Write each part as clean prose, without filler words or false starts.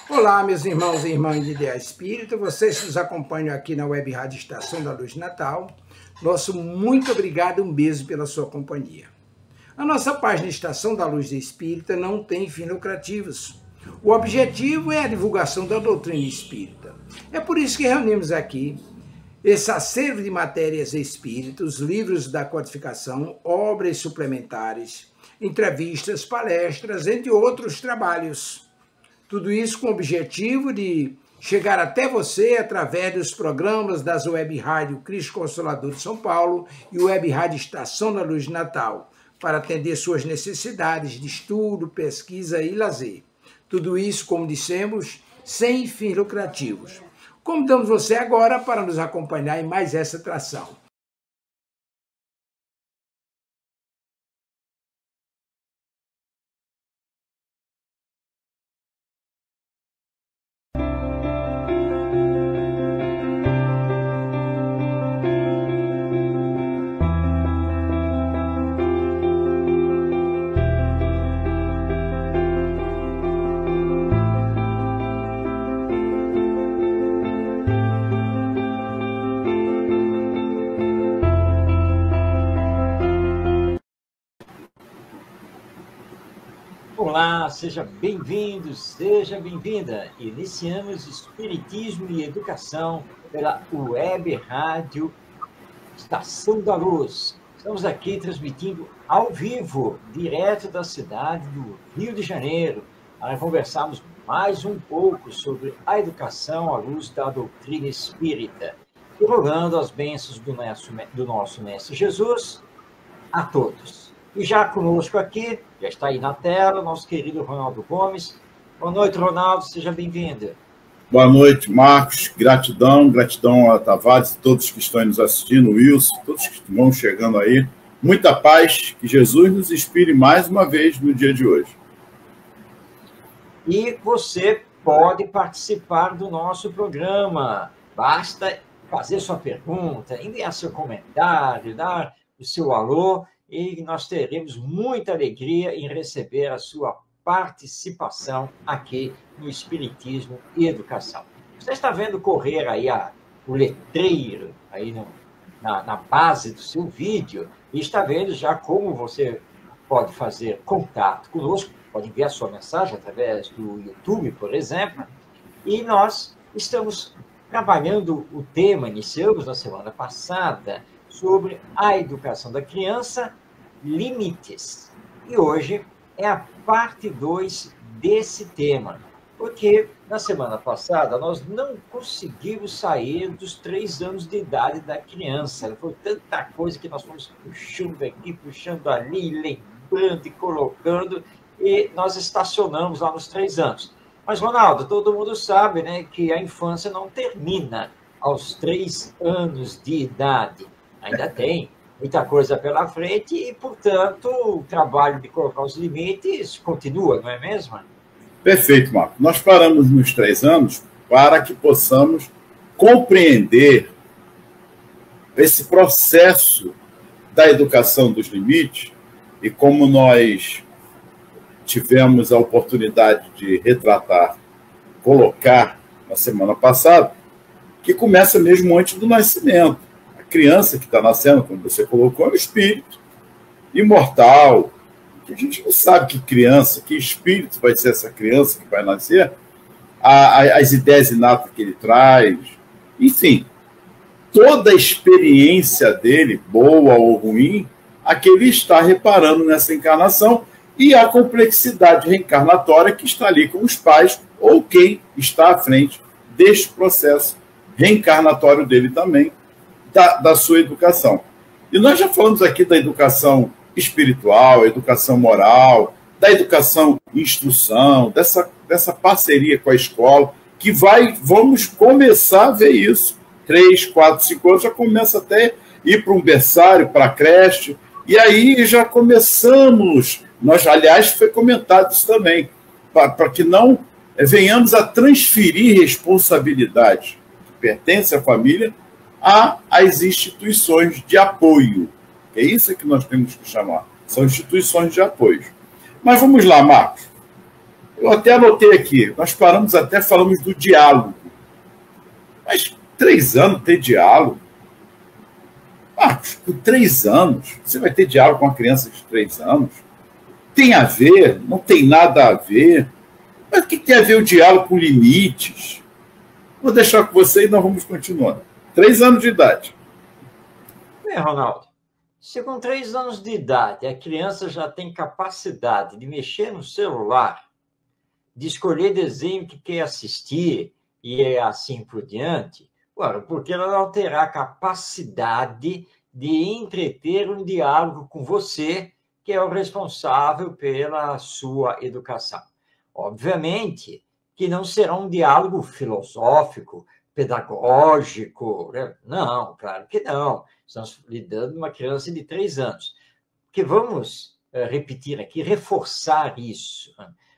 Olá, meus irmãos e irmãs de Ideal Espírita, vocês que nos acompanham aqui na Web Rádio Estação da Luz de Natal, nosso muito obrigado e um beijo pela sua companhia. A nossa página Estação da Luz de Espírita não tem fins lucrativos. O objetivo é a divulgação da doutrina espírita. É por isso que reunimos aqui esse acervo de matérias espíritas, livros da codificação, obras suplementares, entrevistas, palestras, entre outros trabalhos. Tudo isso com o objetivo de chegar até você através dos programas das Web Rádio Cristo Consolador de São Paulo e Web Rádio Estação da Luz de Natal, para atender suas necessidades de estudo, pesquisa e lazer. Tudo isso, como dissemos, sem fins lucrativos. Convidamos você agora para nos acompanhar em mais essa atração. Olá, seja bem-vindo, seja bem-vinda. Iniciamos Espiritismo e Educação pela Web Rádio Estação da Luz. Estamos aqui transmitindo ao vivo, direto da cidade do Rio de Janeiro, para conversarmos mais um pouco sobre a educação à luz da doutrina espírita, e rogando as bênçãos do nosso Mestre Jesus a todos. E já conosco aqui, já está aí na tela, nosso querido Ronaldo Gomes. Boa noite, Ronaldo, seja bem-vindo. Boa noite, Marcos. Gratidão a Tavares e todos que estão nos assistindo, Wilson, todos que vão chegando aí. Muita paz, que Jesus nos inspire mais uma vez no dia de hoje. E você pode participar do nosso programa. Basta fazer sua pergunta, enviar seu comentário, dar o seu alô, e nós teremos muita alegria em receber a sua participação aqui no Espiritismo e Educação. Você está vendo correr aí o letreiro aí na base do seu vídeo e está vendo já como você pode fazer contato conosco, pode enviar sua mensagem através do YouTube, por exemplo, e nós estamos trabalhando o tema, iniciamos na semana passada, sobre a educação da criança, limites. E hoje é a parte 2 desse tema, porque na semana passada nós não conseguimos sair dos 3 anos de idade da criança. Foi tanta coisa que nós fomos puxando aqui, puxando ali, lembrando e colocando, e nós estacionamos lá nos 3 anos. Mas, Ronaldo, todo mundo sabe, né, que a infância não termina aos 3 anos de idade. Ainda tem muita coisa pela frente e, portanto, o trabalho de colocar os limites continua, não é mesmo? Perfeito, Marco. Nós paramos nos 3 anos para que possamos compreender esse processo da educação dos limites e como nós tivemos a oportunidade de retratar, colocar na semana passada, que começa mesmo antes do nascimento. Criança que está nascendo, como você colocou, é um espírito imortal. A gente não sabe que criança, que espírito vai ser essa criança que vai nascer, as ideias inatas que ele traz, enfim, toda a experiência dele, boa ou ruim, a que ele está reparando nessa encarnação e a complexidade reencarnatória que está ali com os pais ou quem está à frente deste processo reencarnatório dele também, da sua educação. E nós já falamos aqui da educação espiritual, educação moral, da educação instrução, dessa parceria com a escola, que vamos começar a ver isso. 3, 4, 5 anos já começa até ir para um berçário, para a creche, e aí já começamos, aliás, foi comentado isso também, para que não venhamos a transferir responsabilidade que pertence à família às instituições de apoio. É isso que nós temos que chamar. São instituições de apoio. Mas vamos lá, Marcos. Eu até anotei aqui, nós falamos do diálogo. Mas 3 anos ter diálogo? Com 3 anos, você vai ter diálogo com uma criança de 3 anos? Tem a ver? Não tem nada a ver? Mas o que tem a ver o diálogo com limites? Vou deixar com você e nós vamos continuar. 3 anos de idade. Bem, Ronaldo, se com 3 anos de idade a criança já tem capacidade de mexer no celular, de escolher desenho que quer assistir e assim por diante, porque ela não terá a capacidade de entreter um diálogo com você, que é o responsável pela sua educação. Obviamente que não será um diálogo filosófico, pedagógico, né? Não, claro que não. Estamos lidando com uma criança de 3 anos. Que vamos repetir aqui, reforçar isso.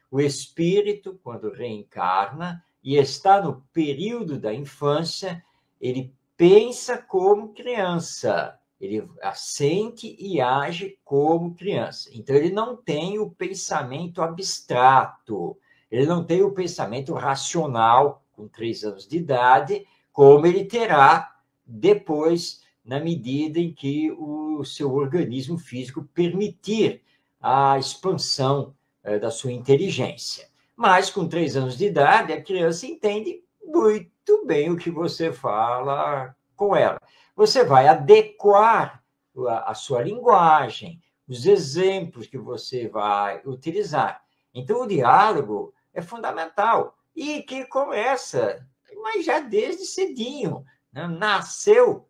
O espírito, quando reencarna e está no período da infância, ele pensa como criança, ele assente e age como criança. Então, ele não tem o pensamento abstrato, ele não tem o pensamento racional com 3 anos de idade, como ele terá depois, na medida em que o seu organismo físico permitir a expansão da sua inteligência. Mas, com 3 anos de idade, a criança entende muito bem o que você fala com ela. Você vai adequar a sua linguagem, os exemplos que você vai utilizar. Então, o diálogo é fundamental e que começa, mas já desde cedinho, né? Nasceu,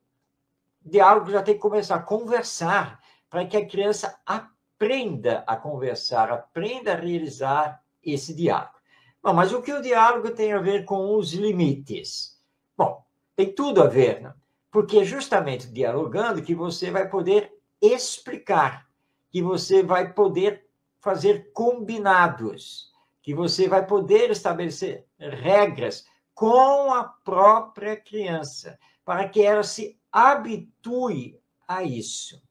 o diálogo já tem que começar a conversar para que a criança aprenda a conversar, aprenda a realizar esse diálogo. Bom, mas o que o diálogo tem a ver com os limites? Bom, tem tudo a ver, né? Porque é justamente dialogando que você vai poder explicar, que você vai poder fazer combinados, que você vai poder estabelecer regras com a própria criança, para que ela se habitue a isso.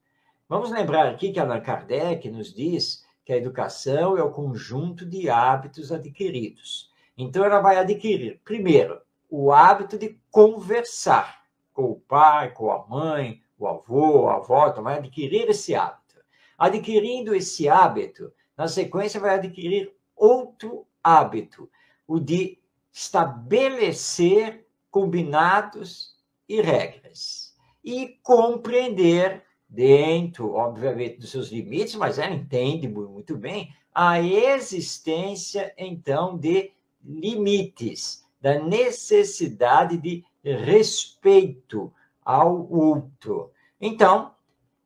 Vamos lembrar aqui que Allan Kardec nos diz que a educação é o conjunto de hábitos adquiridos. Então, ela vai adquirir, primeiro, o hábito de conversar com o pai, com a mãe, o avô, a avó, então vai adquirir esse hábito. Adquirindo esse hábito, na sequência, vai adquirir outro hábito, o de estabelecer combinados e regras. E compreender, dentro, obviamente, dos seus limites, mas ela entende muito bem, a existência, então, de limites, da necessidade de respeito ao outro. Então,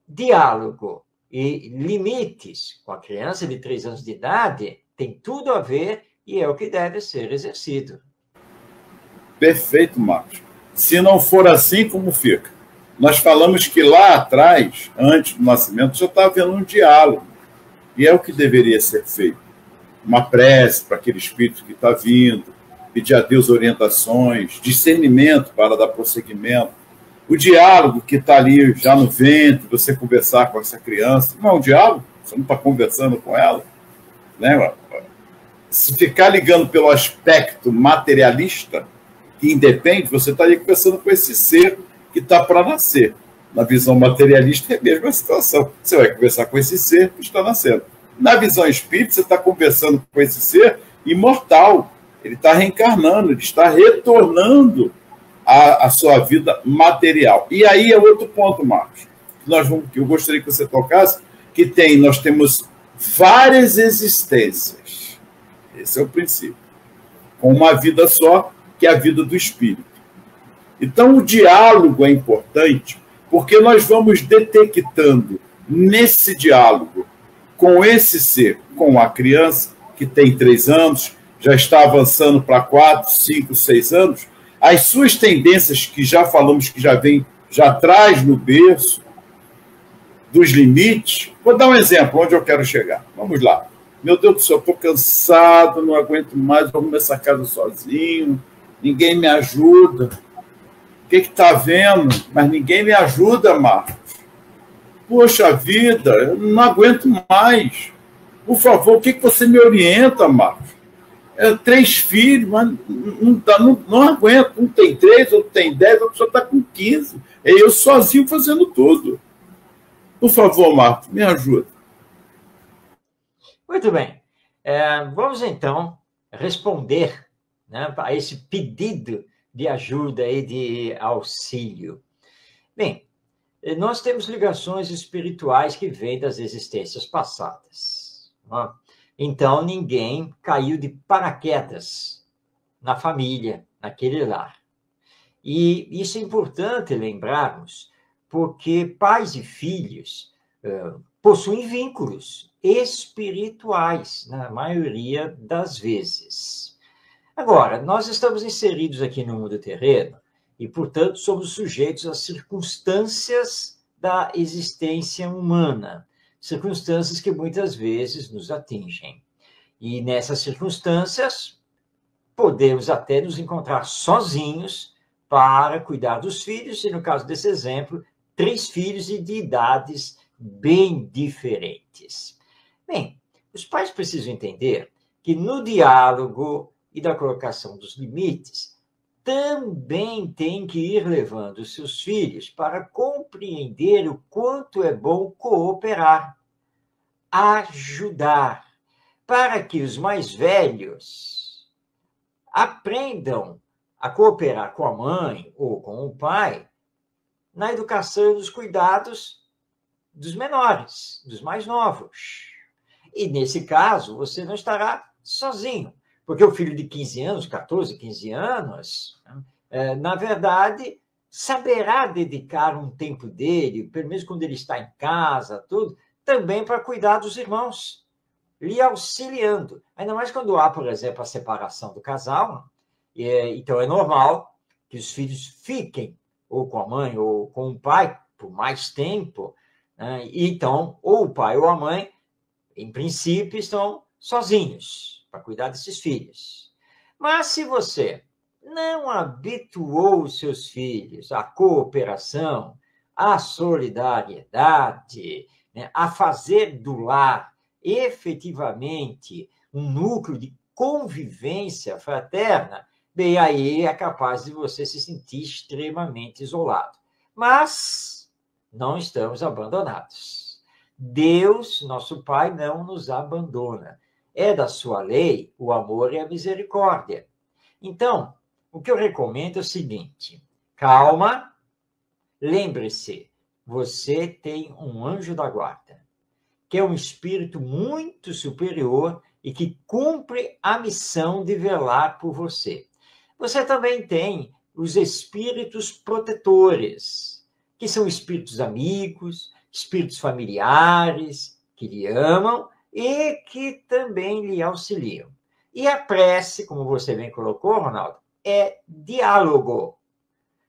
diálogo e limites com a criança de 3 anos de idade tem tudo a ver e é o que deve ser exercido. Perfeito, Marcos. Se não for assim, como fica? Nós falamos que lá atrás, antes do nascimento, já estava havendo um diálogo. E é o que deveria ser feito. Uma prece para aquele espírito que está vindo, pedir a Deus orientações, discernimento para dar prosseguimento. O diálogo que está ali já no ventre, você conversar com essa criança. Não é um diálogo, você não está conversando com ela. Né? Se ficar ligando pelo aspecto materialista, que independe, você está ali conversando com esse ser que está para nascer. Na visão materialista é a mesma situação. Você vai conversar com esse ser que está nascendo. Na visão espírita, você está conversando com esse ser imortal. Ele está reencarnando, ele está retornando à sua vida material. E aí é outro ponto, Marcos, que eu gostaria que você tocasse, que nós temos várias existências. Esse é o princípio. Com uma vida só, que é a vida do espírito. Então, o diálogo é importante, porque nós vamos detectando nesse diálogo com esse ser, com a criança que tem 3 anos, já está avançando para 4, 5, 6 anos, as suas tendências, que já falamos que já traz no berço, dos limites. Vou dar um exemplo, onde eu quero chegar. Vamos lá. Meu Deus do céu, estou cansado, não aguento mais, vou arrumar essa casa sozinho, ninguém me ajuda. O que está vendo? Mas ninguém me ajuda, Marcos. Poxa vida, eu não aguento mais. Por favor, o que você me orienta, Marcos? 3 filhos, mas não aguenta. Um tem 3, outro tem 10, a pessoa está com 15. É eu sozinho fazendo tudo. Por favor, Marcos, me ajuda. Muito bem. Vamos, então, responder, né, a esse pedido de ajuda e de auxílio. Bem, nós temos ligações espirituais que vêm das existências passadas. Né? Então, ninguém caiu de paraquedas na família, naquele lar. E isso é importante lembrarmos, porque pais e filhos possuem vínculos espirituais, na maioria das vezes. Agora, nós estamos inseridos aqui no mundo terreno e, portanto, somos sujeitos às circunstâncias da existência humana, circunstâncias que muitas vezes nos atingem. E nessas circunstâncias, podemos até nos encontrar sozinhos para cuidar dos filhos, e no caso desse exemplo, 3 filhos e de idades bem diferentes. Bem, os pais precisam entender que no diálogo e da colocação dos limites, também tem que ir levando os seus filhos para compreender o quanto é bom cooperar, ajudar, para que os mais velhos aprendam a cooperar com a mãe ou com o pai na educação e nos cuidados dos menores, dos mais novos. E, nesse caso, você não estará sozinho, porque o filho de 15 anos, 14, 15 anos, na verdade, saberá dedicar um tempo dele, pelo menos quando ele está em casa, tudo, também para cuidar dos irmãos, lhe auxiliando. Ainda mais quando há, por exemplo, a separação do casal. Então, é normal que os filhos fiquem ou com a mãe ou com o pai por mais tempo. Então, ou o pai ou a mãe, em princípio, estão sozinhos para cuidar desses filhos. Mas se você não habituou os seus filhos à cooperação, à solidariedade, né, a fazer do lar efetivamente um núcleo de convivência fraterna, bem, aí é capaz de você se sentir extremamente isolado. Mas não estamos abandonados. Deus, nosso Pai, não nos abandona. É da sua lei o amor e a misericórdia. Então, o que eu recomendo é o seguinte: calma, lembre-se, você tem um anjo da guarda, que é um espírito muito superior e que cumpre a missão de velar por você. Você também tem os espíritos protetores, que são espíritos amigos, espíritos familiares, que lhe amam e que também lhe auxiliam. E a prece, como você bem colocou, Ronaldo, é diálogo.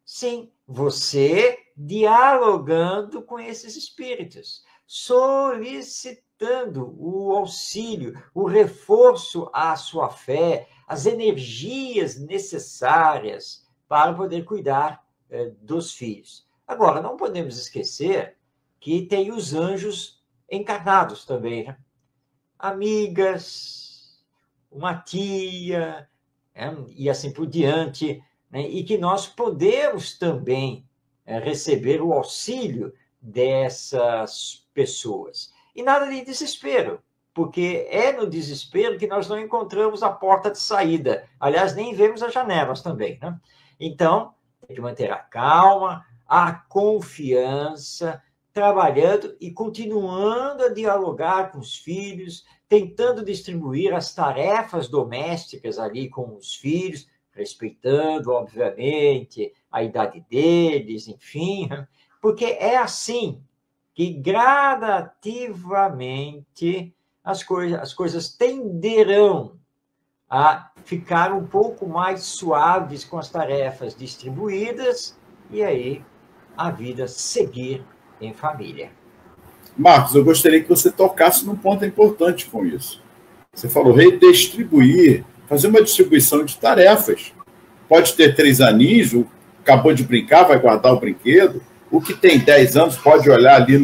Sim, você dialogando com esses espíritos, solicitando o auxílio, o reforço à sua fé, as energias necessárias para poder cuidar dos filhos. Agora, não podemos esquecer que tem os anjos encarnados também, né? Amigas, uma tia, né? E assim por diante, né? E que nós podemos também receber o auxílio dessas pessoas. E nada de desespero, porque é no desespero que nós não encontramos a porta de saída. Aliás, nem vemos as janelas também, né? Então, tem que manter a calma, a confiança, trabalhando e continuando a dialogar com os filhos, tentando distribuir as tarefas domésticas ali com os filhos, respeitando, obviamente, a idade deles, enfim, porque é assim que gradativamente as coisas tenderão a ficar um pouco mais suaves com as tarefas distribuídas e aí a vida seguir em família. Marcos, eu gostaria que você tocasse num ponto importante com isso. Você falou redistribuir, fazer uma distribuição de tarefas. Pode ter 3 aninhos, acabou de brincar, vai guardar o brinquedo. O que tem 10 anos pode olhar ali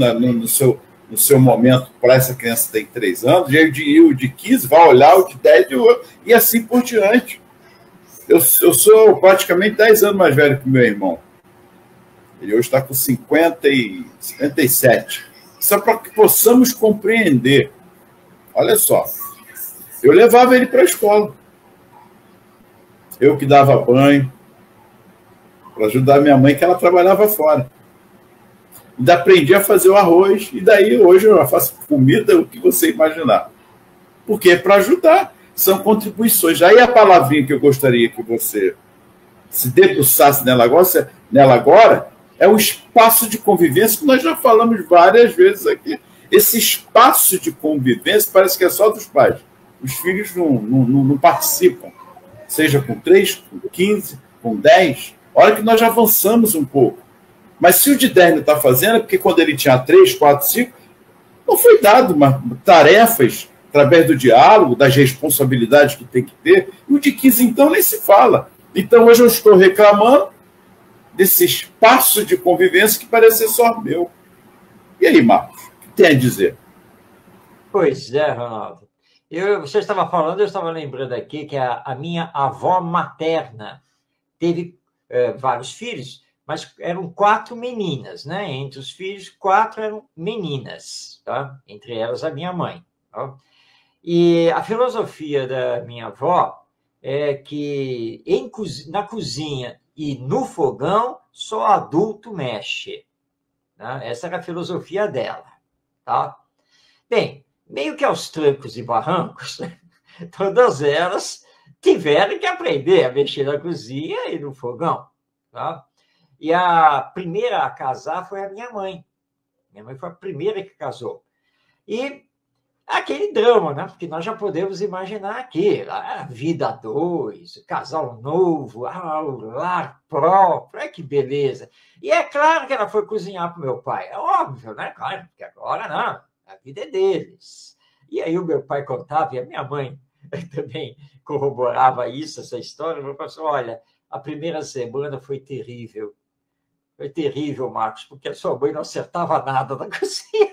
no seu momento para essa criança que tem 3 anos, e o de 15 vai olhar o de 10 e assim por diante. Eu sou praticamente 10 anos mais velho que o meu irmão. Ele hoje está com 57. Só para que possamos compreender. Olha só, eu levava ele para a escola. Eu que dava banho, para ajudar minha mãe, que ela trabalhava fora. Ainda aprendi a fazer o arroz, e daí hoje eu faço comida, o que você imaginar. Porque é para ajudar, são contribuições. Aí a palavrinha que eu gostaria que você se debruçasse nela agora é o espaço de convivência, que nós já falamos várias vezes aqui. Esse espaço de convivência parece que é só dos pais. Os filhos não participam, seja com 3, com 15, com 10. Olha que nós já avançamos um pouco. Mas se o de 10 não está fazendo, é porque quando ele tinha 3, 4, 5, não foi dado tarefas através do diálogo, das responsabilidades que tem que ter. E o de 15, então, nem se fala. Então, hoje eu estou reclamando desse espaço de convivência que parece ser só meu. E aí, Marcos, o que tem a dizer? Pois é, Ronaldo. Você estava falando, eu estava lembrando aqui que a minha avó materna teve vários filhos, mas eram 4 meninas, né? Entre os filhos, 4 eram meninas, tá? Entre elas a minha mãe. Tá? E a filosofia da minha avó é que na cozinha e no fogão só adulto mexe. Né? Essa era a filosofia dela. Tá? Bem, meio que aos trancos e barrancos, todas elas tiveram que aprender a mexer na cozinha e no fogão. Tá? E a primeira a casar foi a minha mãe. Minha mãe foi a primeira que casou. E aquele drama, né? Porque nós já podemos imaginar aqui, a vida a 2, casal novo, o lar próprio, que beleza. E é claro que ela foi cozinhar para o meu pai, é óbvio, né? Claro, porque agora não, a vida é deles. E aí o meu pai contava, e a minha mãe também corroborava isso, essa história, meu pai falou, olha, a primeira semana foi terrível. Foi terrível, Marcos, porque a sua mãe não acertava nada na cozinha.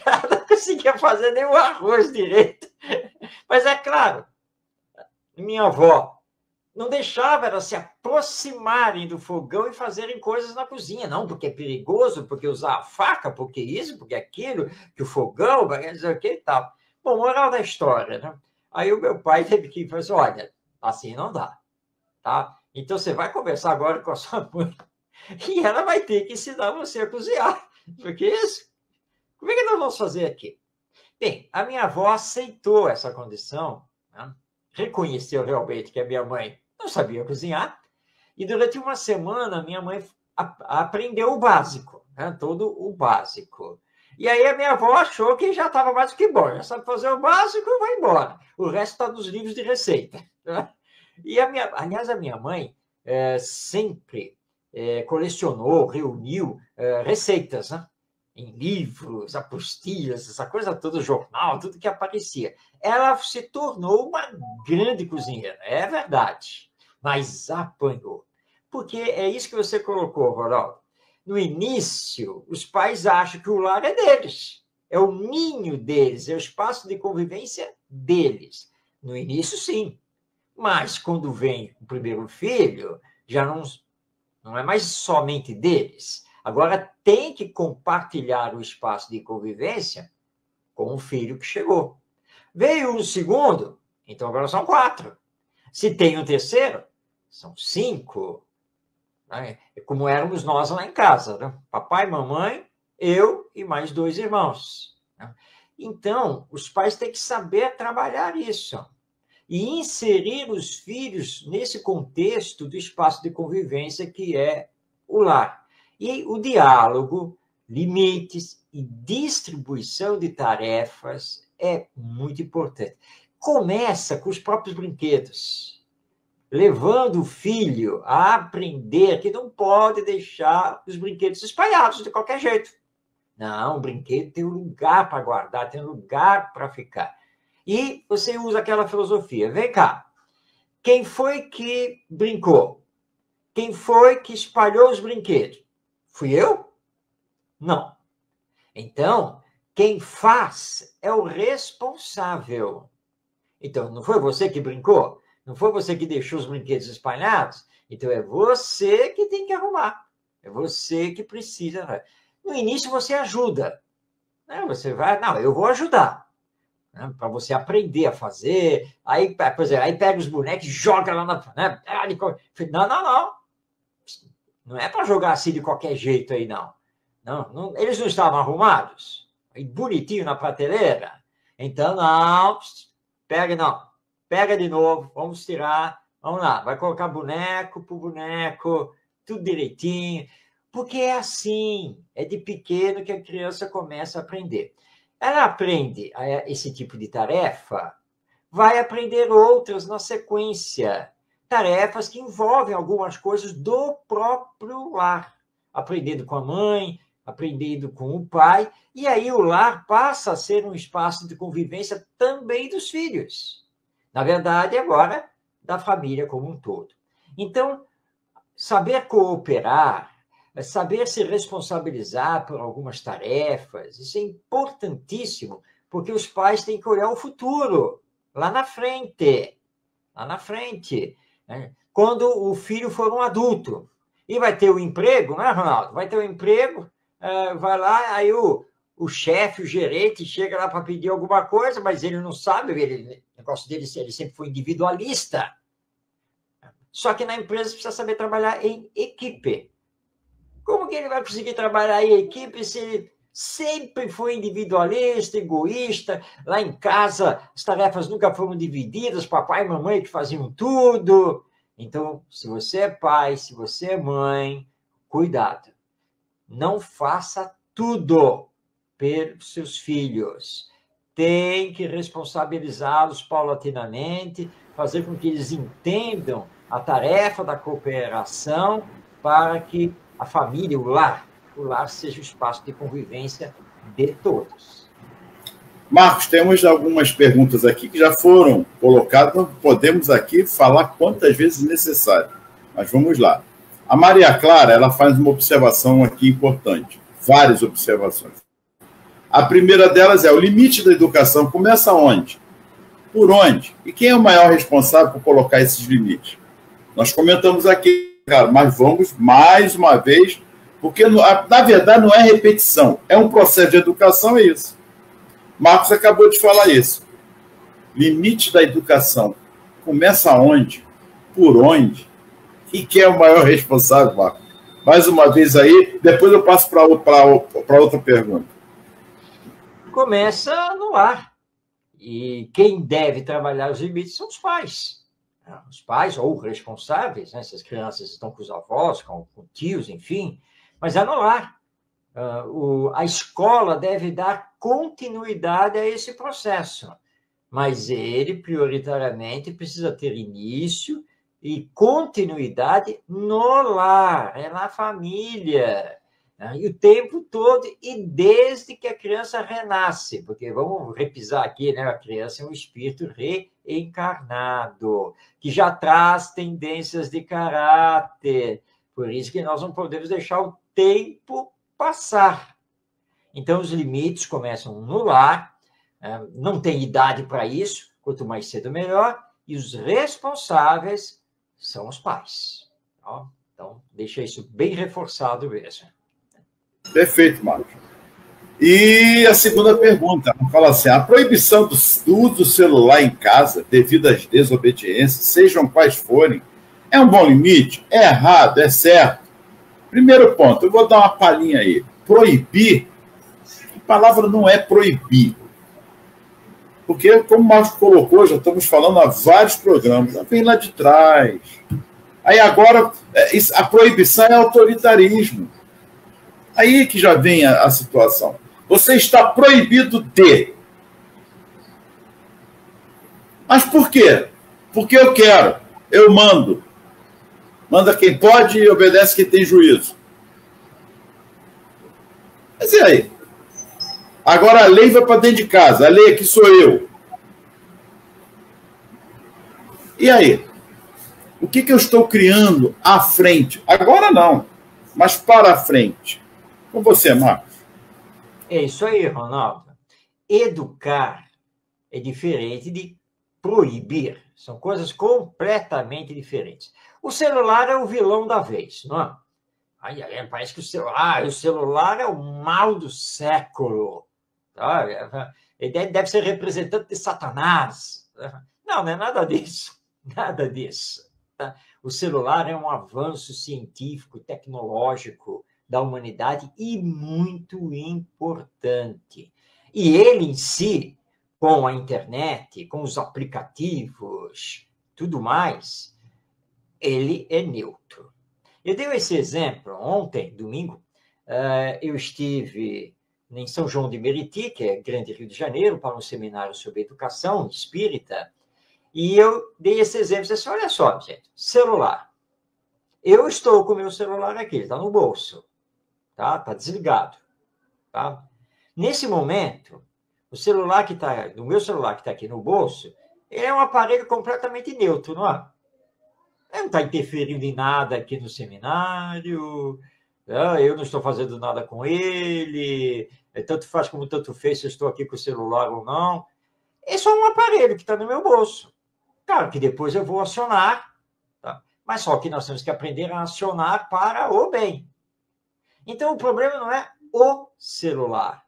Ela não conseguia fazer nem o arroz direito. Mas é claro, minha avó não deixava elas se aproximarem do fogão e fazerem coisas na cozinha. Não, porque é perigoso, porque usar a faca, porque isso, porque aquilo, que o fogão, vai dizer o que e tal. Bom, moral da história, né? Aí o meu pai teve que falar assim, olha, assim não dá, tá? Então você vai conversar agora com a sua mãe e ela vai ter que ensinar você a cozinhar. Porque isso, como é que nós vamos fazer aqui? Bem, a minha avó aceitou essa condição, né? Reconheceu realmente que a minha mãe não sabia cozinhar, e durante uma semana minha mãe aprendeu o básico, né? Todo o básico. E aí a minha avó achou que já estava mais do que bom, já sabe fazer o básico, vai embora. O resto está nos livros de receita. Né? E aliás, a minha mãe sempre colecionou, reuniu receitas, né? Em livros, apostilhas, essa coisa toda, jornal, tudo que aparecia. Ela se tornou uma grande cozinheira, é verdade, mas apanhou. Porque é isso que você colocou, Ronaldo. No início, os pais acham que o lar é deles, é o ninho deles, é o espaço de convivência deles. No início, sim, mas quando vem o primeiro filho, já não é mais somente deles. Agora tem que compartilhar o espaço de convivência com o filho que chegou. Veio um segundo, então agora são 4. Se tem um terceiro, são 5. Né? Como éramos nós lá em casa. Né? Papai, mamãe, eu e mais 2 irmãos. Né? Então, os pais têm que saber trabalhar isso. E inserir os filhos nesse contexto do espaço de convivência que é o lar. E o diálogo, limites e distribuição de tarefas é muito importante. Começa com os próprios brinquedos, levando o filho a aprender que não pode deixar os brinquedos espalhados de qualquer jeito. Não, o brinquedo tem um lugar para guardar, tem um lugar para ficar. E você usa aquela filosofia. Vem cá, quem foi que brincou? Quem foi que espalhou os brinquedos? Fui eu? Não. Então, quem faz é o responsável. Então, não foi você que brincou? Não foi você que deixou os brinquedos espalhados? Então, é você que tem que arrumar. É você que precisa. No início, você ajuda. Você vai, não, eu vou ajudar. Para você aprender a fazer. Aí, por exemplo, aí pega os bonecos e joga lá na... Não. Não é para jogar assim de qualquer jeito aí, não. Não. Eles não estavam arrumados? Aí, bonitinho na prateleira? Então, não. Pega de novo, vamos tirar. Vamos lá, vai colocar boneco por boneco, tudo direitinho. Porque é assim, é de pequeno que a criança começa a aprender. Ela aprende esse tipo de tarefa, vai aprender outras na sequência. Tarefas que envolvem algumas coisas do próprio lar. Aprendendo com a mãe, aprendendo com o pai. E aí o lar passa a ser um espaço de convivência também dos filhos. Na verdade, agora, da família como um todo. Então, saber cooperar, saber se responsabilizar por algumas tarefas, isso é importantíssimo, porque os pais têm que olhar o futuro, lá na frente. Né? Quando o filho for um adulto, e vai ter o emprego, né, Ronaldo? Vai ter o emprego, vai lá, aí o chefe, o gerente, chega lá para pedir alguma coisa, mas ele não sabe, o negócio dele, ele sempre foi individualista. Só que na empresa precisa saber trabalhar em equipe. Como que ele vai conseguir trabalhar em equipe se ele sempre foi individualista, egoísta? Lá em casa, as tarefas nunca foram divididas, papai e mamãe que faziam tudo. Então, se você é pai, se você é mãe, cuidado. Não faça tudo pelos seus filhos. Tem que responsabilizá-los paulatinamente, fazer com que eles entendam a tarefa da cooperação para que a família, o lar seja o espaço de convivência de todos. Marcos, temos algumas perguntas aqui que já foram colocadas, não podemos aqui falar quantas vezes necessário, mas vamos lá. A Maria Clara, ela faz uma observação aqui importante, várias observações. A primeira delas é: o limite da educação começa onde? Por onde? E quem é o maior responsável por colocar esses limites? Nós comentamos aqui, cara, mas vamos mais uma vez, porque na verdade não é repetição, é um processo de educação, é isso. Marcos acabou de falar isso. Limite da educação começa onde? Por onde? E quem é o maior responsável, Marcos? Mais uma vez aí, depois eu passo para outra pergunta. Começa no lar. E quem deve trabalhar os limites são os pais. Os pais ou responsáveis, né? Se as crianças estão com os avós, com tios, enfim. Mas é no lar. A escola deve dar continuidade a esse processo. Mas ele, prioritariamente, precisa ter início e continuidade no lar, é na família. E o tempo todo, e desde que a criança renasce, porque vamos repisar aqui, né? A criança é um espírito reencarnado, que já traz tendências de caráter, por isso que nós não podemos deixar o tempo passar. Então, os limites começam no lar, não tem idade para isso, quanto mais cedo melhor, e os responsáveis são os pais. Então, deixa isso bem reforçado mesmo. Perfeito, Marcos. E a segunda pergunta, fala assim: a proibição do uso do celular em casa, devido às desobediências, sejam quais forem, é um bom limite? É errado? É certo? Primeiro ponto, eu vou dar uma palhinha aí. Proibir, a palavra não é proibir. Porque, como o Marcos colocou, já estamos falando há vários programas, vem lá de trás. Aí agora, a proibição é autoritarismo. Aí que já vem a situação. Você está proibido de. Mas por quê? Porque eu quero, eu mando. Manda quem pode e obedece quem tem juízo. Mas e aí? Agora a lei vai para dentro de casa. A lei aqui sou eu. E aí? O que eu estou criando à frente? Agora não, mas para a frente. Com você, Marcos. É isso aí, Ronaldo. educar é diferente de proibir. São coisas completamente diferentes. O celular é o vilão da vez, não é? Aí, parece que o celular é o mal do século. Tá? Ele deve ser representante de Satanás. Não, não é nada disso. Nada disso. Tá? O celular é um avanço científico, tecnológico da humanidade e muito importante. E ele em si, com a internet, com os aplicativos, tudo mais, ele é neutro. Eu dei esse exemplo ontem, domingo, eu estive em São João de Meriti, que é Grande Rio de Janeiro, para um seminário sobre educação espírita, e eu dei esse exemplo, disse assim, olha só, gente, celular. Eu estou com o meu celular aqui, ele está no bolso, tá? Está desligado, tá? Nesse momento, o celular que está, do meu celular que está aqui no bolso, ele é um aparelho completamente neutro, não é? Ele não está interferindo em nada aqui no seminário, eu não estou fazendo nada com ele, tanto faz como tanto fez se eu estou aqui com o celular ou não. É só um aparelho que está no meu bolso. Claro que depois eu vou acionar, tá? Mas só que nós temos que aprender a acionar para o bem. Então, o problema não é o celular.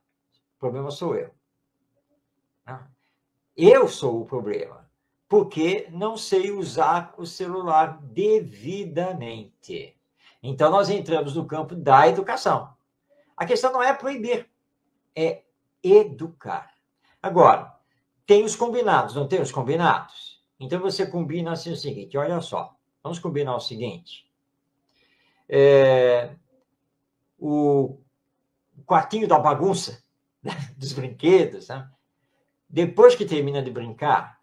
O problema sou eu. Eu sou o problema, porque não sei usar o celular devidamente. Então, nós entramos no campo da educação. A questão não é proibir, é educar. Agora, tem os combinados, não tem os combinados? Então, você combina assim o seguinte, olha só, vamos combinar o seguinte. O quartinho da bagunça, né, dos brinquedos, né? Depois que termina de brincar,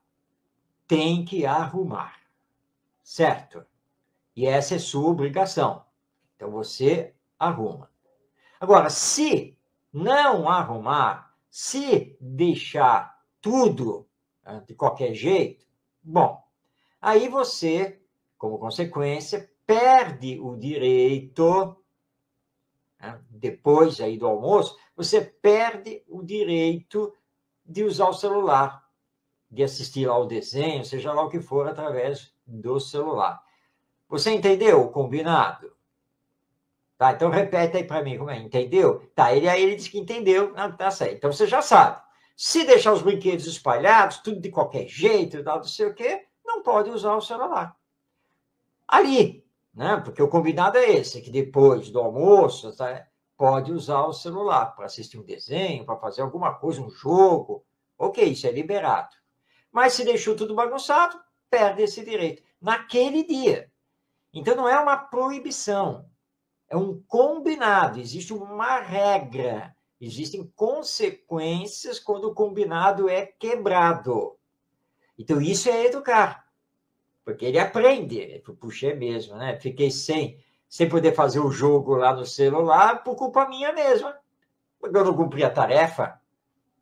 tem que arrumar, certo? E essa é sua obrigação. Então, você arruma. Agora, se não arrumar, se deixar tudo, né, de qualquer jeito, bom, aí você, como consequência, perde o direito, né, depois aí do almoço, você perde o direito de usar o celular, de assistir lá o desenho, seja lá o que for, através do celular. Você entendeu o combinado? Tá, então repete aí para mim, como é? Entendeu? Tá, aí ele disse que entendeu, não, tá certo. Então você já sabe. Se deixar os brinquedos espalhados, tudo de qualquer jeito, não sei o quê, não pode usar o celular. Ali, né? Porque o combinado é esse, que depois do almoço, tá, pode usar o celular para assistir um desenho, para fazer alguma coisa, um jogo. Ok, isso é liberado. Mas se deixou tudo bagunçado, perde esse direito. Naquele dia. Então, não é uma proibição. É um combinado. Existe uma regra. Existem consequências quando o combinado é quebrado. Então, isso é educar. Porque ele aprende. Puxa, é mesmo, né? Fiquei sem poder fazer o jogo lá no celular por culpa minha mesma. Porque eu não cumpri a tarefa.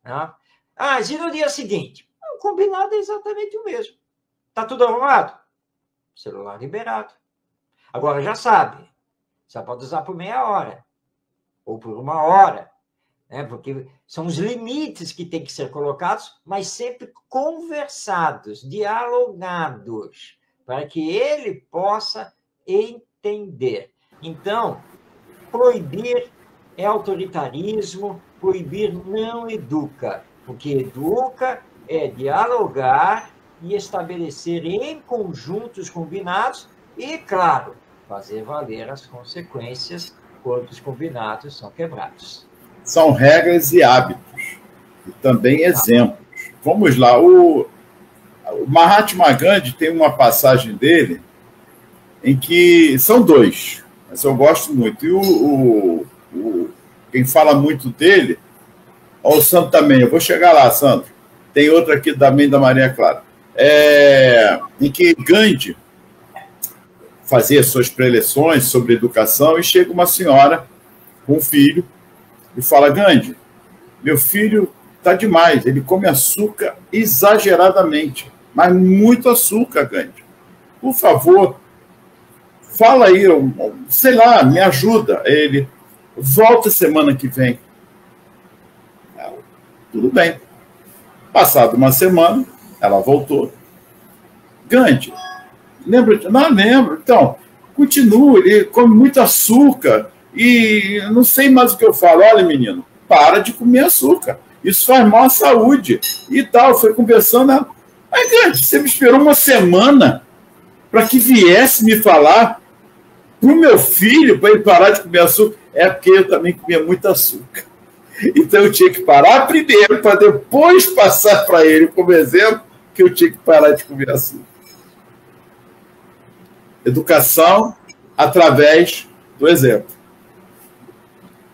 Né? E no dia seguinte? O combinado é exatamente o mesmo. Está tudo arrumado? Celular liberado. Agora já sabe. Só pode usar por meia hora. Ou por uma hora. Né? Porque são os limites que têm que ser colocados, mas sempre conversados, dialogados, para que ele possa entender. Então, proibir é autoritarismo, proibir não educa. O que educa é dialogar e estabelecer em conjunto os combinados e, claro, fazer valer as consequências quando os combinados são quebrados. São regras e hábitos, e também exemplos. Vamos lá, o Mahatma Gandhi tem uma passagem dele em que são dois, mas eu gosto muito. E quem fala muito dele, o Santo também, eu vou chegar lá, Santo. Tem outra aqui também da Maria Clara. Em que Gandhi fazia suas preleções sobre educação e chega uma senhora com um filho e fala, Gandhi, meu filho está demais, ele come açúcar exageradamente, mas muito açúcar, Gandhi. Por favor, fala aí, sei lá, me ajuda. Ele volta semana que vem. Tudo bem. Passada uma semana, ela voltou. Gandhi, lembra? Não lembro. Então, continua, ele come muito açúcar e não sei mais o que eu falo. Olha, menino, para de comer açúcar. Isso faz mal à saúde. E tal, foi conversando. Ela, mas, Gandhi, você me esperou uma semana para que viesse me falar para o meu filho, para ele parar de comer açúcar. É porque eu também comia muito açúcar. Então eu tinha que parar primeiro para depois passar para ele como exemplo que eu tinha que parar de comer açúcar. Educação através do exemplo.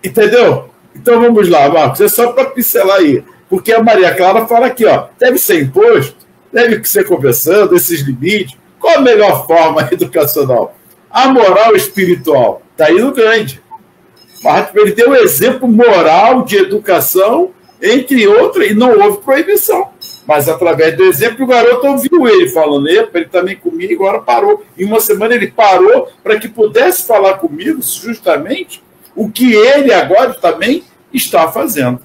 Entendeu? Então vamos lá, Marcos. É só para pincelar aí. Porque a Maria Clara fala aqui, ó, deve ser imposto, deve ser conversando, esses limites. Qual a melhor forma educacional? A moral espiritual. Está aí no grande. Ele deu um exemplo moral de educação, entre outras, e não houve proibição. Mas, através do exemplo, o garoto ouviu ele falando, ele também comia e agora parou. Em uma semana ele parou para que pudesse falar comigo justamente o que ele agora também está fazendo.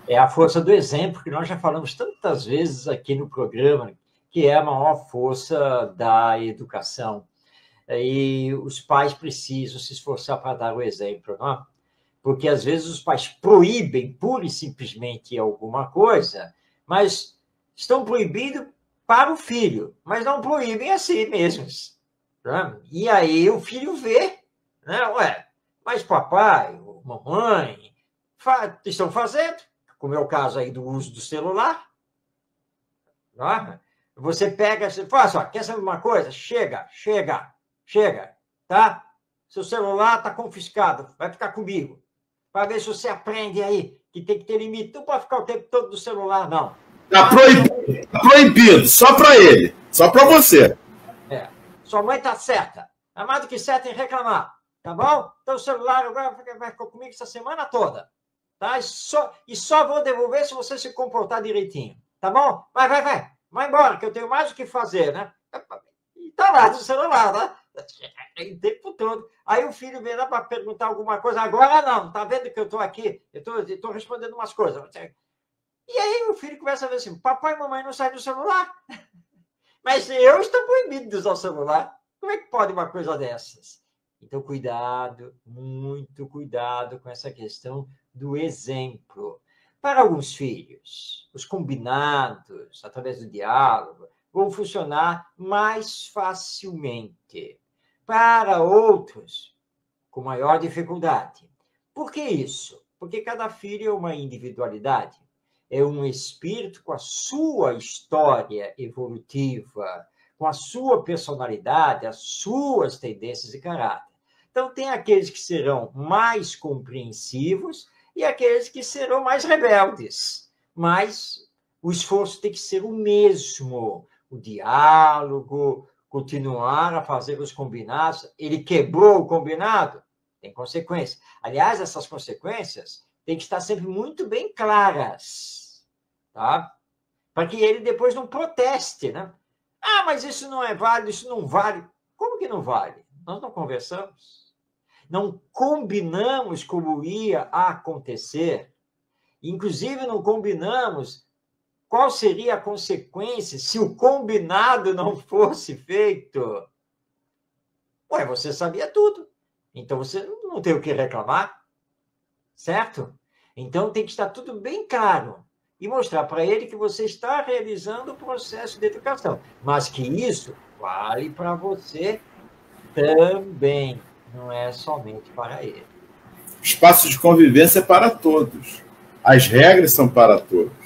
É a força do exemplo, que nós já falamos tantas vezes aqui no programa, que é a maior força da educação. E os pais precisam se esforçar para dar o exemplo, não é? Porque, às vezes, os pais proíbem pura e simplesmente alguma coisa, mas estão proibindo para o filho, mas não proíbem a si mesmos. Né? E aí o filho vê, né? Ué, mas papai, mamãe, estão fazendo, como é o caso aí do uso do celular. Não é? Você pega, você fala assim, quer saber uma coisa? Chega, tá? Seu celular está confiscado, vai ficar comigo. Para ver se você aprende aí, que tem que ter limite. Não pode ficar o tempo todo no celular, não. Está proibido, só para ele, só para você. Sua mãe está certa. É mais do que certa em reclamar, tá bom? Então o celular agora vai ficar comigo essa semana toda. Tá? E só vou devolver se você se comportar direitinho. Tá bom? Vai embora, que eu tenho mais o que fazer, né? E tá lá no celular, né? O tempo todo. Aí o filho vem lá para perguntar alguma coisa. Agora não, tá vendo que eu estou aqui? Eu estou respondendo umas coisas. E aí o filho começa a ver assim, papai e mamãe não saem do celular. Mas eu estou proibido de usar o celular. Como é que pode uma coisa dessas? Então, cuidado, muito cuidado com essa questão do exemplo. Para alguns filhos, os combinados, através do diálogo, vão funcionar mais facilmente. Para outros, com maior dificuldade. Por que isso? Porque cada filho é uma individualidade. É um espírito com a sua história evolutiva, com a sua personalidade, as suas tendências e caráter. Então, tem aqueles que serão mais compreensivos e aqueles que serão mais rebeldes. Mas o esforço tem que ser o mesmo. O diálogo, continuar a fazer os combinados. Ele quebrou o combinado? Tem consequências. Aliás, essas consequências têm que estar sempre muito bem claras, tá? Para que ele depois não proteste, né? Ah, mas isso não é válido, isso não vale. Como que não vale? Nós não conversamos. Não combinamos como ia acontecer. Inclusive, não combinamos qual seria a consequência se o combinado não fosse feito. Ué, você sabia tudo. Então, você não tem o que reclamar. Certo? Então, tem que estar tudo bem claro. E mostrar para ele que você está realizando o processo de educação. Mas que isso vale para você também. Não é somente para ele. Espaço de convivência é para todos. As regras são para todos.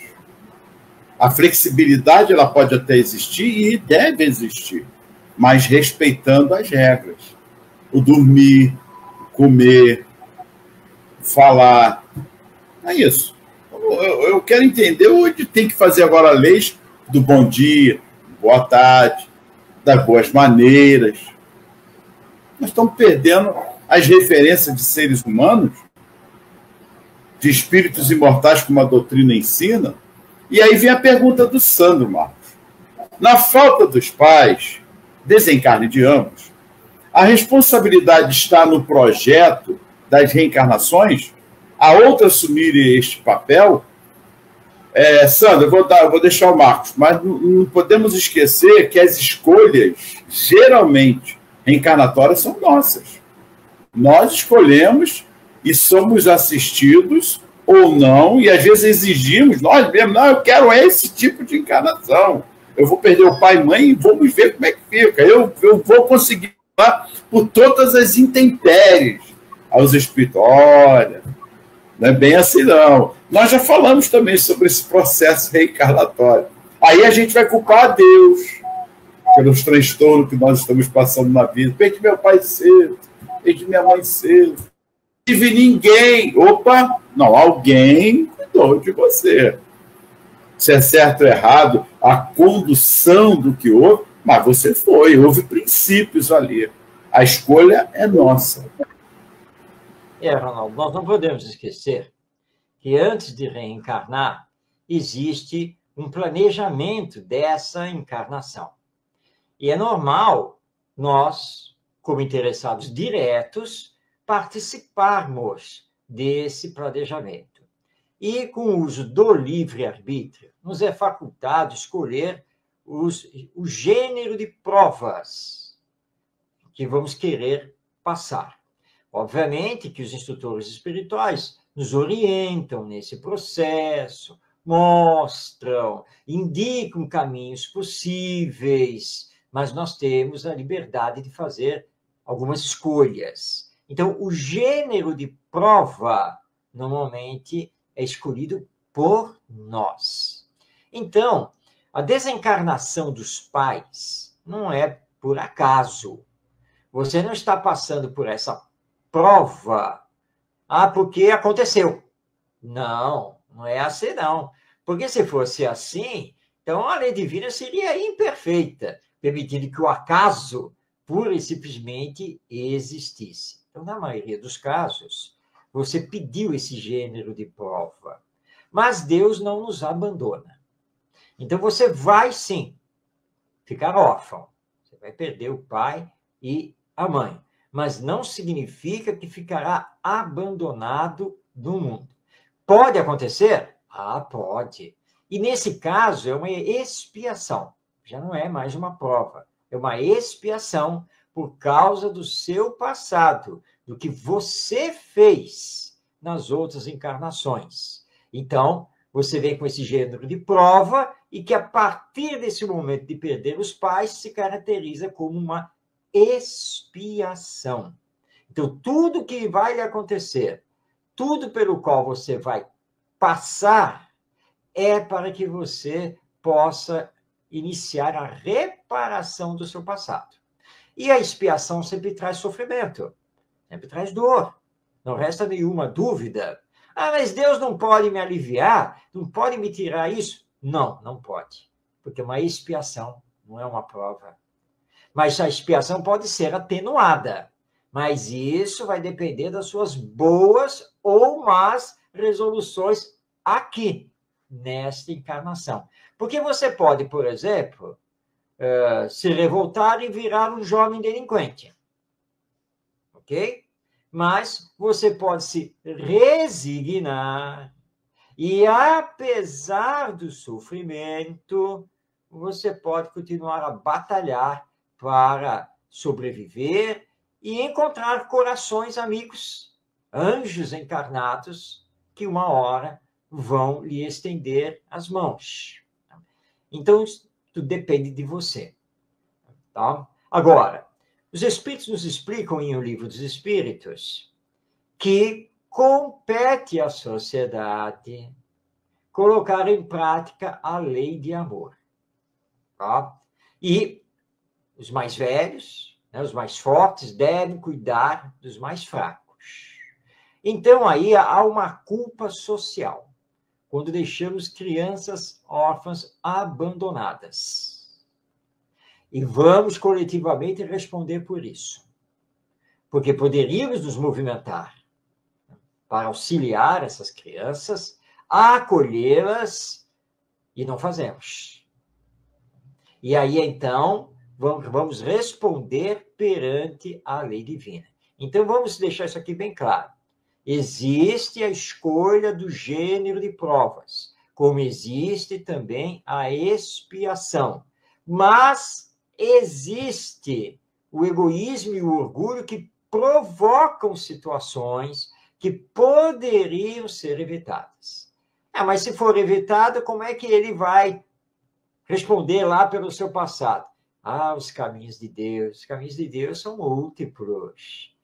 A flexibilidade ela pode até existir e deve existir, mas respeitando as regras. O dormir, o comer, falar. É isso. Eu quero entender onde tem que fazer agora leis do bom dia, boa tarde, das boas maneiras. Nós estamos perdendo as referências de seres humanos, de espíritos imortais, como a doutrina ensina. E aí vem a pergunta do Sandro, Marcos. Na falta dos pais, desencarne de ambos, a responsabilidade está no projeto das reencarnações? A outra assumir este papel? Sandra, eu vou deixar o Marcos, mas não podemos esquecer que as escolhas, geralmente, reencarnatórias, são nossas. Nós escolhemos e somos assistidos ou não, e às vezes exigimos, nós mesmos, não, eu quero esse tipo de encarnação. Eu vou perder o pai e mãe e vamos ver como é que fica. Eu vou conseguir lá por todas as intempéries aos espíritos. Olha, não é bem assim, não. Nós já falamos também sobre esse processo reencarnatório. Aí a gente vai culpar a Deus pelos transtornos que nós estamos passando na vida. Perdi meu pai cedo, perdi minha mãe cedo. Não tive ninguém. Opa, não, alguém cuidou de você. Se é certo ou errado, a condução do que houve, mas você foi, houve princípios ali. A escolha é nossa. Ronaldo, nós não podemos esquecer que antes de reencarnar, existe um planejamento dessa encarnação. E é normal nós, como interessados diretos, participarmos desse planejamento. E com o uso do livre-arbítrio, nos é facultado escolher o gênero de provas que vamos querer passar. Obviamente que os instrutores espirituais nos orientam nesse processo, mostram, indicam caminhos possíveis, mas nós temos a liberdade de fazer algumas escolhas. Então, o gênero de prova, normalmente, é escolhido por nós. Então, a desencarnação dos pais não é por acaso. Você não está passando por essa prova, porque aconteceu. Não, não é assim, não. Porque se fosse assim, então a lei divina seria imperfeita, permitindo que o acaso pura e simplesmente existisse. Então, na maioria dos casos, você pediu esse gênero de prova, mas Deus não nos abandona. Então, você vai, sim, ficar órfão. Você vai perder o pai e a mãe. Mas não significa que ficará abandonado do mundo. Pode acontecer? Pode. E, nesse caso, é uma expiação. Já não é mais uma prova. É uma expiação por causa do seu passado, do que você fez nas outras encarnações. Então, você vem com esse gênero de prova e que, a partir desse momento de perder os pais, se caracteriza como uma expiação. Então, tudo que vai lhe acontecer, tudo pelo qual você vai passar, é para que você possa iniciar a reparação do seu passado. E a expiação sempre traz sofrimento, sempre traz dor. Não resta nenhuma dúvida. Mas Deus não pode me aliviar? Não pode me tirar isso? Não, não pode. Porque uma expiação não é uma prova. Mas a expiação pode ser atenuada. Mas isso vai depender das suas boas ou más resoluções aqui, nesta encarnação. Porque você pode, por exemplo, se revoltar e virar um jovem delinquente. Ok? Mas você pode se resignar e, apesar do sofrimento, você pode continuar a batalhar para sobreviver e encontrar corações amigos, anjos encarnados, que uma hora vão lhe estender as mãos. Então, tudo depende de você. Tá? Agora, os Espíritos nos explicam em O Livro dos Espíritos que compete à sociedade colocar em prática a lei de amor. Tá? E os mais velhos, os mais fortes, devem cuidar dos mais fracos. Então, aí há uma culpa social, quando deixamos crianças órfãs abandonadas. E vamos coletivamente responder por isso. Porque poderíamos nos movimentar para auxiliar essas crianças, acolhê-las, e não fazemos. E aí, então, vamos responder perante a lei divina. Então, vamos deixar isso aqui bem claro. Existe a escolha do gênero de provas. como existe também a expiação. Mas existe o egoísmo e o orgulho que provocam situações que poderiam ser evitadas. Mas se for evitado, como é que ele vai responder lá pelo seu passado? Os caminhos de Deus são múltiplos.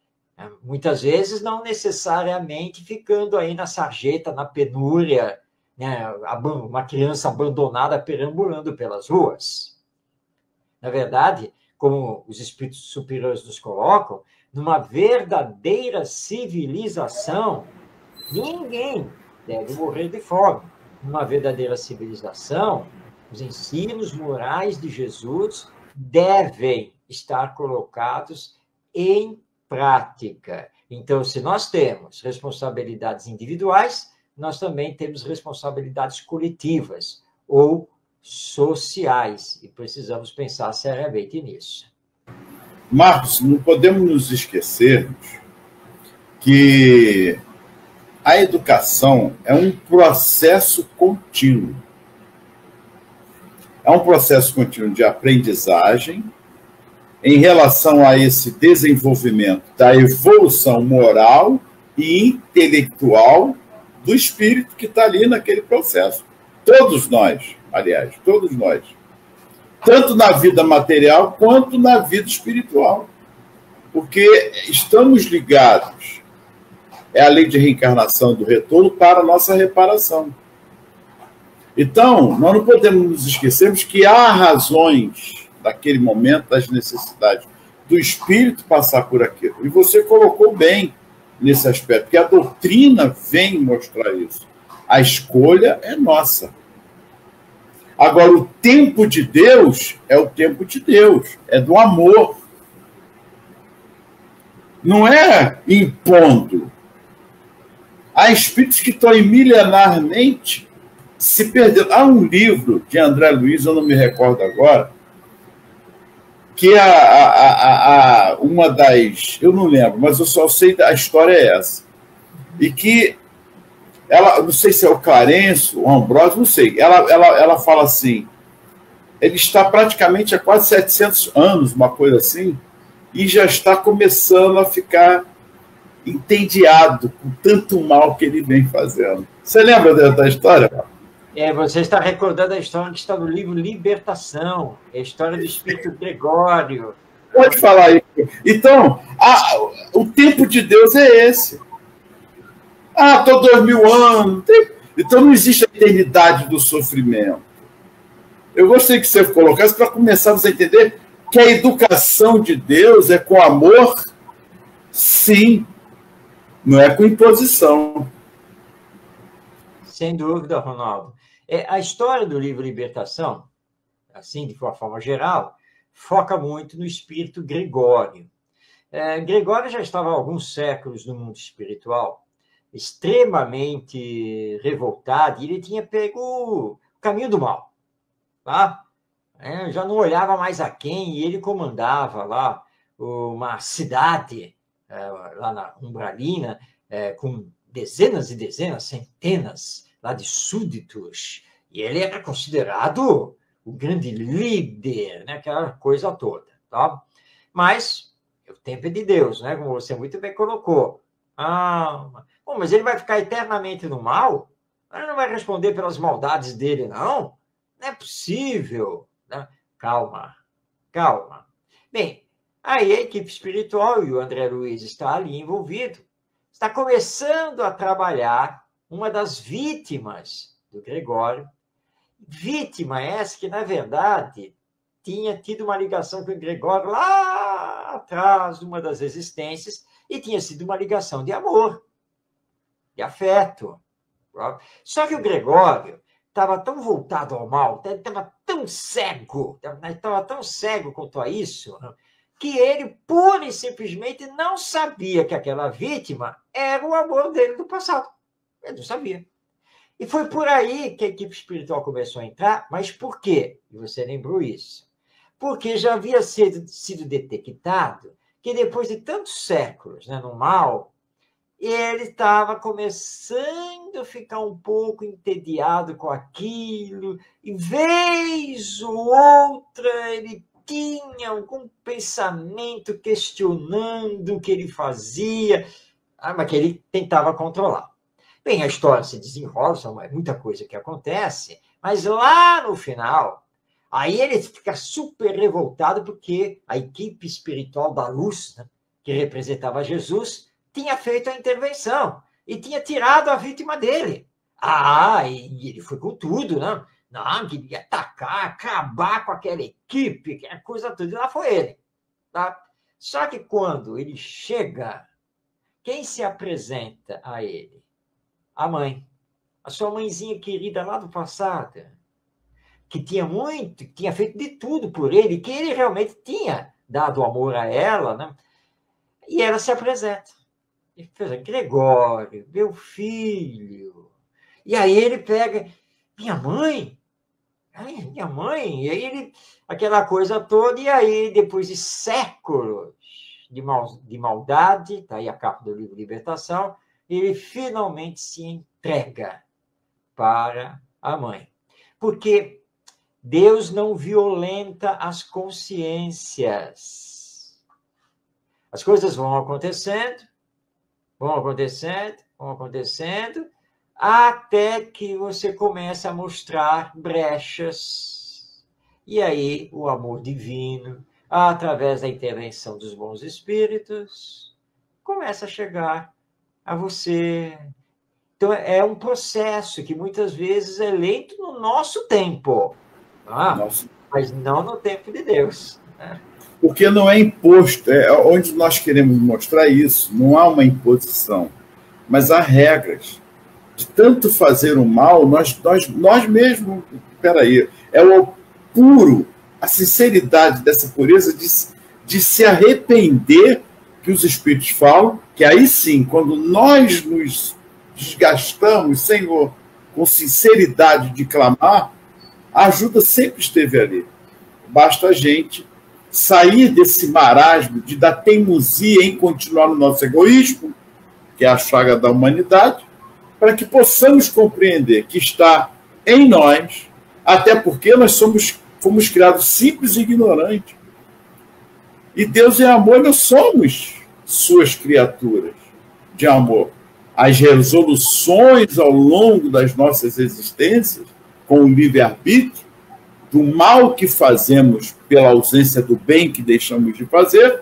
Muitas vezes não necessariamente ficando aí na sarjeta, na penúria, né? Uma criança abandonada perambulando pelas ruas. Na verdade, como os espíritos superiores nos colocam, numa verdadeira civilização, ninguém deve morrer de fome. Numa verdadeira civilização, os ensinos morais de Jesus devem estar colocados em prática. Então, se nós temos responsabilidades individuais, nós também temos responsabilidades coletivas ou sociais, e precisamos pensar seriamente nisso. Marcos, não podemos nos esquecermos que a educação é um processo contínuo. É um processo contínuo de aprendizagem em relação a esse desenvolvimento da evolução moral e intelectual do espírito que está ali naquele processo. Todos nós, aliás, todos nós. Tanto na vida material quanto na vida espiritual. Porque estamos ligados. É a lei de reencarnação do retorno para a nossa reparação. Então, nós não podemos nos esquecermos que há razões daquele momento, das necessidades do espírito passar por aquilo. E você colocou bem nesse aspecto, que a doutrina vem mostrar isso. A escolha é nossa. Agora, o tempo de Deus é o tempo de Deus, é do amor. Não é impondo. Há espíritos que estão milenarmente se perdendo. Há um livro de André Luiz, eu não me recordo agora, que uma das... Eu não lembro, mas eu só sei a história é essa. E que ela, não sei se é o Clarencio, o Ambrósio, não sei. Ela fala assim, ele está praticamente há quase 700 anos, uma coisa assim, e já está começando a ficar entediado com tanto mal que ele vem fazendo. Você lembra da história? Você está recordando a história que está no livro Libertação, a história do Espírito Gregório. Pode falar aí. Então, o tempo de Deus é esse. Estou 2000 anos. Então não existe a eternidade do sofrimento. Eu gostaria que você colocasse para começarmos a entender que a educação de Deus é com amor, sim, não é com imposição. Sem dúvida, Ronaldo. A história do livro Libertação, assim, de uma forma geral, foca muito no espírito Gregório. Gregório já estava há alguns séculos no mundo espiritual, extremamente revoltado, e ele tinha pego o caminho do mal. Tá? Já não olhava mais a quem, e ele comandava lá uma cidade, lá na Umbralina, com dezenas e dezenas, centenas lá de súditos, e ele era considerado o grande líder, né? Aquela coisa toda. Tá? Mas o tempo é de Deus, né? Como você muito bem colocou. Mas ele vai ficar eternamente no mal? Ele não vai responder pelas maldades dele, não? Não é possível. Né? Calma. Bem, aí a equipe espiritual, e o André Luiz está ali envolvido, está começando a trabalhar uma das vítimas do Gregório, vítima essa que, na verdade, tinha tido uma ligação com o Gregório lá atrás, numa das existências, e tinha sido uma ligação de amor, de afeto. Só que o Gregório estava tão voltado ao mal, estava tão cego quanto a isso, que ele, pura e simplesmente, não sabia que aquela vítima era o amor dele do passado. Ele não sabia. E foi por aí que a equipe espiritual começou a entrar. Mas por quê? E você lembrou isso. Porque já havia sido detectado que depois de tantos séculos, né, no mal, ele estava começando a ficar um pouco entediado com aquilo, e vez ou outra ele tinha algum pensamento questionando o que ele fazia, mas que ele tentava controlar. Bem, a história se desenrola, só é muita coisa que acontece, mas lá no final, aí ele fica super revoltado porque a equipe espiritual da luz, né, que representava Jesus, tinha feito a intervenção e tinha tirado a vítima dele. E ele foi com tudo, né? Não, queria atacar, acabar com aquela equipe, aquela coisa toda, e lá foi ele. Tá? Só que quando ele chega, quem se apresenta a ele? A mãe. A sua mãezinha querida lá do passado, que tinha feito de tudo por ele, que ele realmente tinha dado amor a ela, né? E ela se apresenta. Ele fez, Gregório, meu filho. E aí ele pega, minha mãe? Minha mãe? E aí ele, aquela coisa toda, e aí, depois de séculos de maldade, tá aí a capa do livro Libertação, ele finalmente se entrega para a mãe. Porque Deus não violenta as consciências. As coisas vão acontecendo, até que você começa a mostrar brechas. E aí o amor divino, através da intervenção dos bons espíritos, começa a chegar a você. Então é um processo que muitas vezes é lento no nosso tempo, mas não no tempo de Deus, né? Porque não é imposto, é onde nós queremos mostrar isso, não há uma imposição, mas há regras. De tanto fazer o mal, nós mesmos, é o puro, a sinceridade dessa pureza de se arrepender, que os Espíritos falam, que aí sim, quando nós nos desgastamos, Senhor, com sinceridade de clamar, a ajuda sempre esteve ali. Basta a gente sair desse marasmo da teimosia em continuar no nosso egoísmo, que é a chaga da humanidade, para que possamos compreender que está em nós, até porque nós fomos criados simples e ignorantes. E Deus é amor, nós somos suas criaturas de amor. As resoluções ao longo das nossas existências, com o livre-arbítrio, do mal que fazemos pela ausência do bem que deixamos de fazer,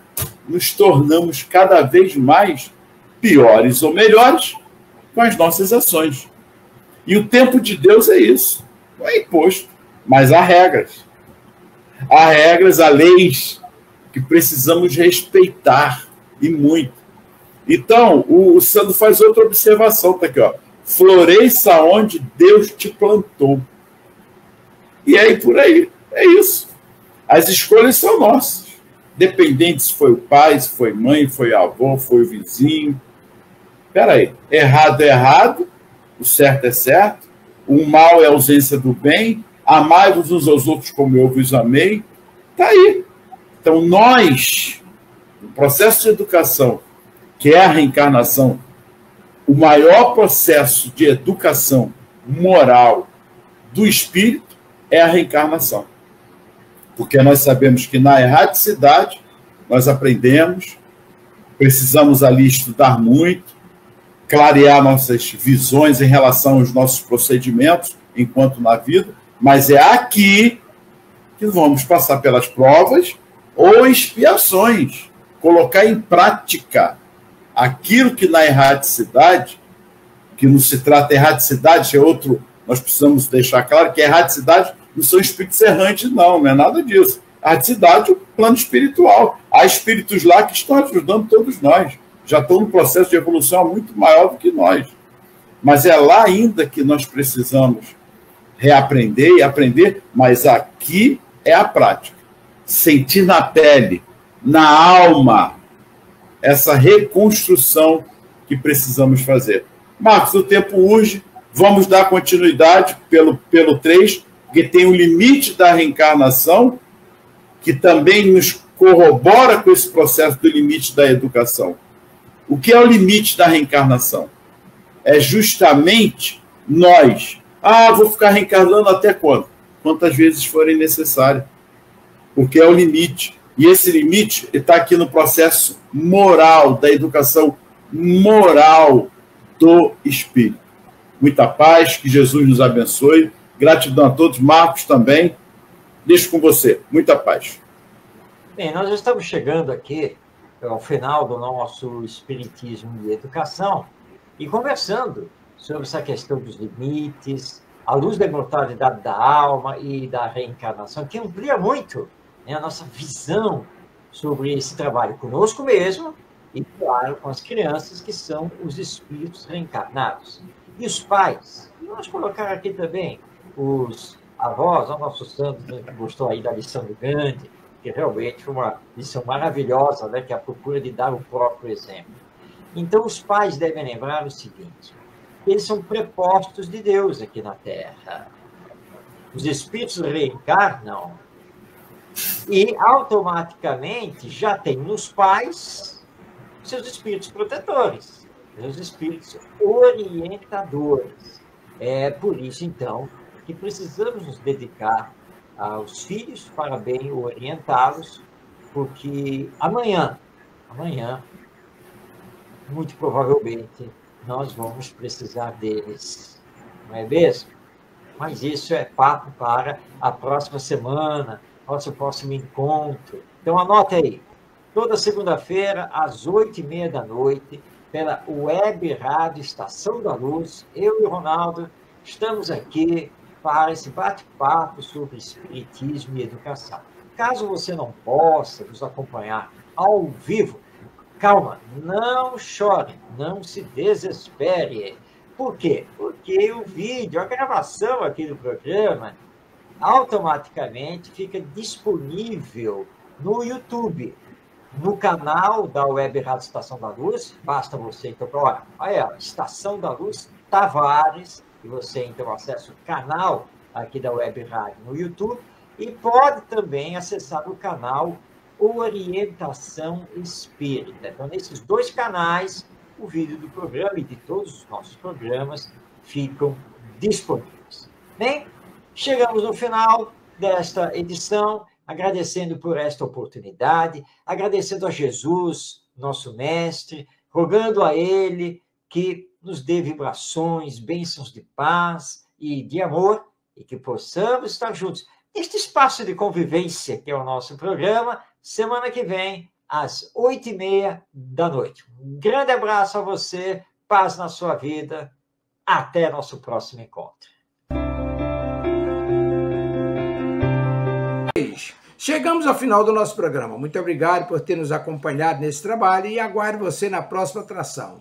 nos tornamos cada vez mais piores ou melhores com as nossas ações. E o tempo de Deus é isso. Não é imposto, mas há regras. Há regras, há leis que precisamos respeitar, e muito. Então, o Sandro faz outra observação, tá aqui, ó. Floresça onde Deus te plantou. E aí, por aí, é isso. As escolhas são nossas. Dependente se foi o pai, se foi mãe, foi avô, foi o vizinho. Espera aí, errado é errado, o certo é certo, o mal é a ausência do bem, amai-vos uns aos outros como eu vos amei. Está aí. Então, nós, no processo de educação, que é a reencarnação, o maior processo de educação moral do espírito é a reencarnação. Porque nós sabemos que na erradicidade nós aprendemos, precisamos ali estudar muito, clarear nossas visões em relação aos nossos procedimentos enquanto na vida, mas é aqui que vamos passar pelas provas ou expiações, colocar em prática aquilo que na erradicidade, que não se trata de erradicidade, é outro, nós precisamos deixar claro que a erradicidade não são espíritos errantes, não é nada disso. A erradicidade é o plano espiritual. Há espíritos lá que estão ajudando todos nós, já estão no processo de evolução muito maior do que nós. Mas é lá ainda que nós precisamos reaprender e aprender, mas aqui é a prática. Sentir na pele, na alma, essa reconstrução que precisamos fazer. Marcos, o tempo urge, vamos dar continuidade pelo 3, porque tem o limite da reencarnação, que também nos corrobora com esse processo do limite da educação. O que é o limite da reencarnação? É justamente nós. Vou ficar reencarnando até quando? Quantas vezes forem necessárias. Porque é o limite. E esse limite está aqui no processo moral, da educação moral do espírito. Muita paz, que Jesus nos abençoe. Gratidão a todos. Marcos também. Deixo com você. Muita paz. Bem, nós estamos chegando aqui ao final do nosso Espiritismo e Educação e conversando sobre essa questão dos limites, à luz da imortalidade da alma e da reencarnação, que amplia muito, né, a nossa visão sobre esse trabalho conosco mesmo e, claro, com as crianças, que são os espíritos reencarnados. E os pais, e vamos colocar aqui também os avós, o nosso Santos, né, que gostou aí da lição do Gandhi, que realmente foi uma lição maravilhosa, né, que é a procura de dar o próprio exemplo. Então, os pais devem lembrar o seguinte: eles são prepostos de Deus aqui na Terra. Os espíritos reencarnam e, automaticamente, já tem nos pais seus espíritos protetores, seus espíritos orientadores. É por isso, então, que precisamos nos dedicar aos filhos para bem orientá-los, porque amanhã, muito provavelmente, nós vamos precisar deles, não é mesmo? Mas isso é papo para a próxima semana, nosso próximo encontro. Então, anote aí, toda segunda-feira, às 8h30 da noite, pela Web Rádio Estação da Luz, eu e o Ronaldo estamos aqui para esse bate-papo sobre espiritismo e educação. Caso você não possa nos acompanhar ao vivo, calma, não chore, não se desespere. Por quê? Porque o vídeo, a gravação aqui do programa, automaticamente fica disponível no YouTube, no canal da Web Rádio Estação da Luz. Basta você, então, olha, Estação da Luz Tavares, e você, então, acessa o canal aqui da Web Rádio no YouTube e pode também acessar o canal Orientação Espírita. Então, nesses dois canais, o vídeo do programa e de todos os nossos programas ficam disponíveis. Bem, chegamos no final desta edição, agradecendo por esta oportunidade, agradecendo a Jesus, nosso mestre, rogando a Ele que nos dê vibrações, bênçãos de paz e de amor, e que possamos estar juntos. Este espaço de convivência, que é o nosso programa, semana que vem, às 8h30 da noite. Um grande abraço a você, paz na sua vida, até nosso próximo encontro. Chegamos ao final do nosso programa. Muito obrigado por ter nos acompanhado nesse trabalho e aguardo você na próxima atração.